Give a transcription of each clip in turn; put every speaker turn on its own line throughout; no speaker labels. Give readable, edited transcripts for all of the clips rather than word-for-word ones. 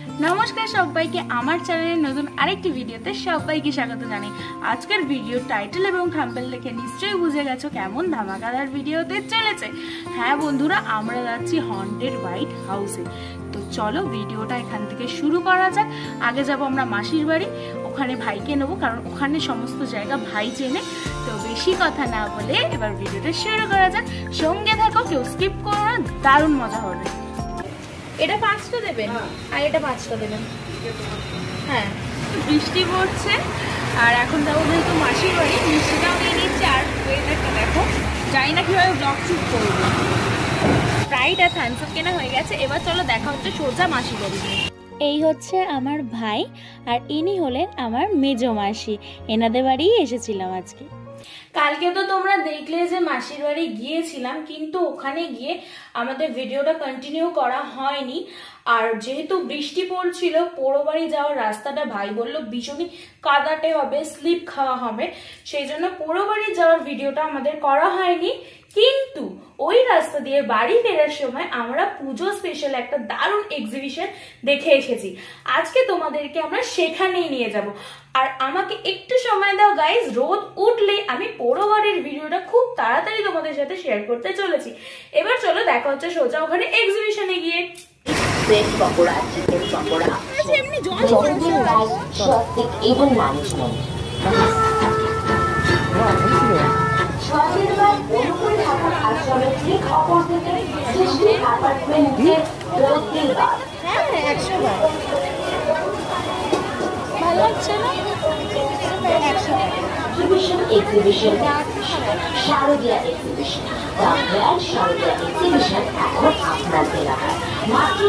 নমস্কার সবাইকে, আমার চ্যানেলের নতুন আরেকটি ভিডিওতে সবাইকে স্বাগত জানাই। আজকের ভিডিও টাইটেল এবং থাম্বনেল দেখে নিশ্চয়ই বুঝে গেছো কেমন ধামাকাদার ভিডিওতে চলেছে। হ্যাঁ বন্ধুরা, আমরা যাচ্ছি হন্টেড হোয়াইট হাউসে। তো চলো ভিডিওটা এখান থেকে শুরু করা যাক। আগে যাব আমরা মাসির বাড়ি, ওখানে ভাইকে নেবো, কারণ ওখানে সমস্ত জায়গা ভাই চেনে। তো বেশি কথা না বলে এবার ভিডিওটা শুরু করা যাক। সঙ্গে থাকো, কেউ স্কিপ করো না, দারুণ মজা হবে। এটা 5টা দেবেন আর এটা 5টা দেবেন। হ্যাঁ, বৃষ্টি পড়ছে আর এখন যাবো যেহেতু মাসির বাড়ি, মিষ্টিটাও নিয়ে নিচ্ছি। আর ওয়েদারটা দেখো, জানি না কীভাবে ব্লগ শুট করবো। স্প্রাইট আর থামস আপ কেনা হয়ে গেছে। এবার চলো দেখা হচ্ছে সোজা মাসির বাড়ি।
এই হচ্ছে আমার ভাই আর ইনি হলেন আমার মেজো মাসি। এনাদের বাড়িই এসেছিলাম আজকে।
কালকে তো তোমরা দেখলে যে মাসির বাড়ি গিয়েছিলাম, কিন্তু ওখানে গিয়ে আমাদের ভিডিওটা কন্টিনিউ করা হয়নি। আর যেহেতু বৃষ্টি পড়ছিল, পোড়ো বাড়ি যাওয়ার রাস্তাটা ভাই বললো ভীষণই কাদাটে হবে, স্লিপ খাওয়া হবে, সেই জন্য পোড়ো বাড়ি যাওয়ার ভিডিওটা আমাদের করা হয়নি। কিন্তু ওই রাস্তা দিয়ে বাড়ি ফেরার সময় আমরা পুজো স্পেশাল একটা দারুণ এক্সিবিশন দেখে এসেছি। আজকে তোমাদেরকে আমরা সেখানেই নিয়ে যাব। আর আমাকে একটু সময় দাও গাইজ, রোদ উঠলে আমি পোড়ো বাড়ির ভিডিওটা খুব তাড়াতাড়ি তোমাদের সাথে শেয়ার করতে চলেছি। এবার চলো দেখা হচ্ছে সোজা ওখানে এক্সিবিশনে গিয়ে। ভালো লাগছে না?
এক্সিবিশন শারদীয়া এক্সিবিশন, শারদীয়া এক্সিবিশন এখন আপনাদের এলাকায় মাত্র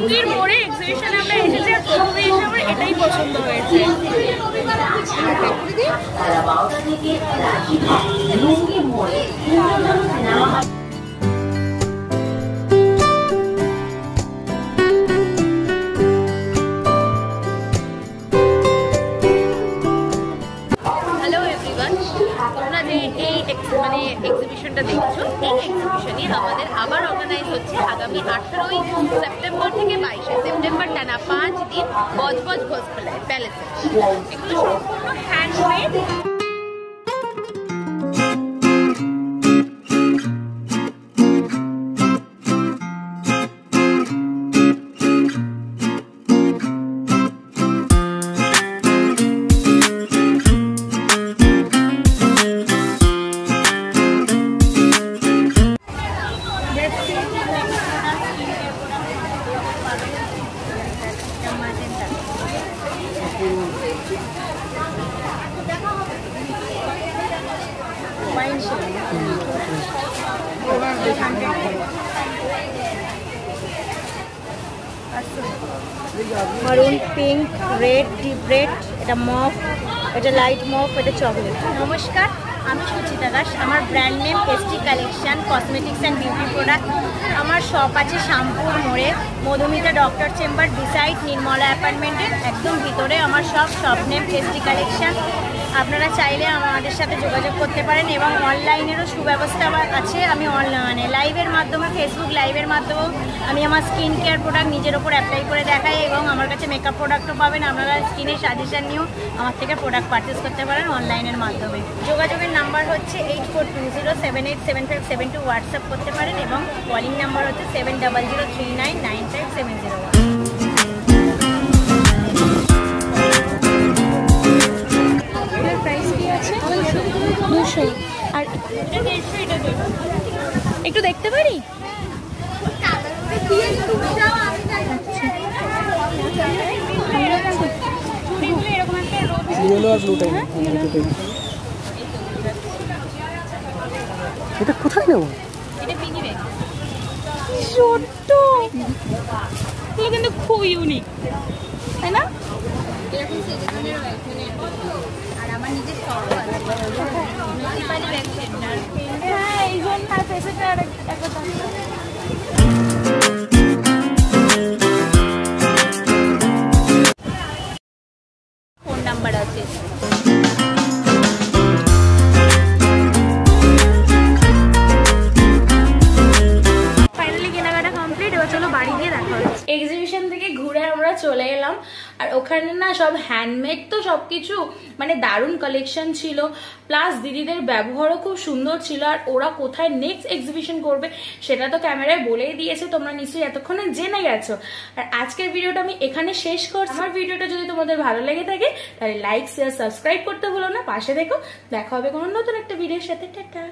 13 মোড়ে এক্সিবিশন আমরা এসেছি। আর প্রথমে এসে আমার এটাই পছন্দ হয়েছে।
তারা 12টা থেকে রাজীবহাট লুঙ্গি মোড়ে সিনেমা।
এক্সিবিশনটা দেখছো, এই এক্সিবিশনই আমাদের আবার অর্গানাইজ হচ্ছে আগামী 18ই সেপ্টেম্বর থেকে 22শে সেপ্টেম্বর, টানা 5 দিন বজবজ ঘোষ প্যালেসে। এগুলো সম্পূর্ণ হ্যান্ডমেড।
মারুন, পিঙ্ক, রেড, ডিপ রেড, এটা মফ, এটা লাইট মফ, এটা চকলেট। নমস্কার, আমি সুচিতা দাস। আমার brand name ST collection cosmetics and beauty product. আমার শপ আছে শ্যামপুর মোড়ে, Madhumita doctor chamber decide Nirmala অ্যাপার্টমেন্টের একদম ভিতরে আমার শপ নেম এসটি কালেকশন। আপনারা চাইলে আমাদের সাথে যোগাযোগ করতে পারেন এবং অনলাইনেরও সুব্যবস্থা আছে। আমি লাইভের মাধ্যমে, ফেসবুক লাইভের মাধ্যমেও আমি আমার স্কিন কেয়ার প্রোডাক্ট নিজের ওপর অ্যাপ্লাই করে দেখাই এবং আমার কাছে মেকআপ প্রোডাক্টও পাবেন। আপনারা স্কিনের সাজেশান নিয়েও আমার থেকে প্রোডাক্ট পারচেস করতে পারেন অনলাইনের মাধ্যমে। যোগাযোগের নাম্বার হচ্ছে 8420787572, হোয়াটসঅ্যাপ করতে পারেন এবং কলিং নাম্বার হচ্ছে 7003995701।
আর একটু দেখতে পারি?
এটা কোথায় নেব?
ছোট্ট, এগুলো কিন্তু খুব ইউনিক, তাই না?
আর আমার নিজের শখ আছে,
হ্যাঁ, এই জন্য ফেসেটা একটা
ফোন নাম্বার আছে।
ফাইনালি কেনাকাটা কমপ্লিট। এবার চলো বাড়ি গিয়ে দেখা এক্সিবিশন থেকে ঘুরে আমরা চলে এলাম, আর ওখানে না সব হ্যান্ডমেড তো সবকিছু মানে দারুণ কালেকশন ছিল, প্লাস দিদিদের ব্যবহারও খুব সুন্দর ছিল। আর ওরা কোথায় নেক্সট এক্সিবিশন করবে সেটা তো ক্যামেরায় বলেই দিয়েছে, তোমরা নিশ্চয়ই এতক্ষণে জেনে গেছো। আর আজকের ভিডিওটা আমি এখানে শেষ করছি। আমার ভিডিওটা যদি তোমাদের ভালো লেগে থাকে তাহলে লাইক শেয়ার সাবস্ক্রাইব করতে ভুলো না, পাশে দেখো। দেখা হবে কোনো নতুন একটা ভিডিওর সাথে। টাটা।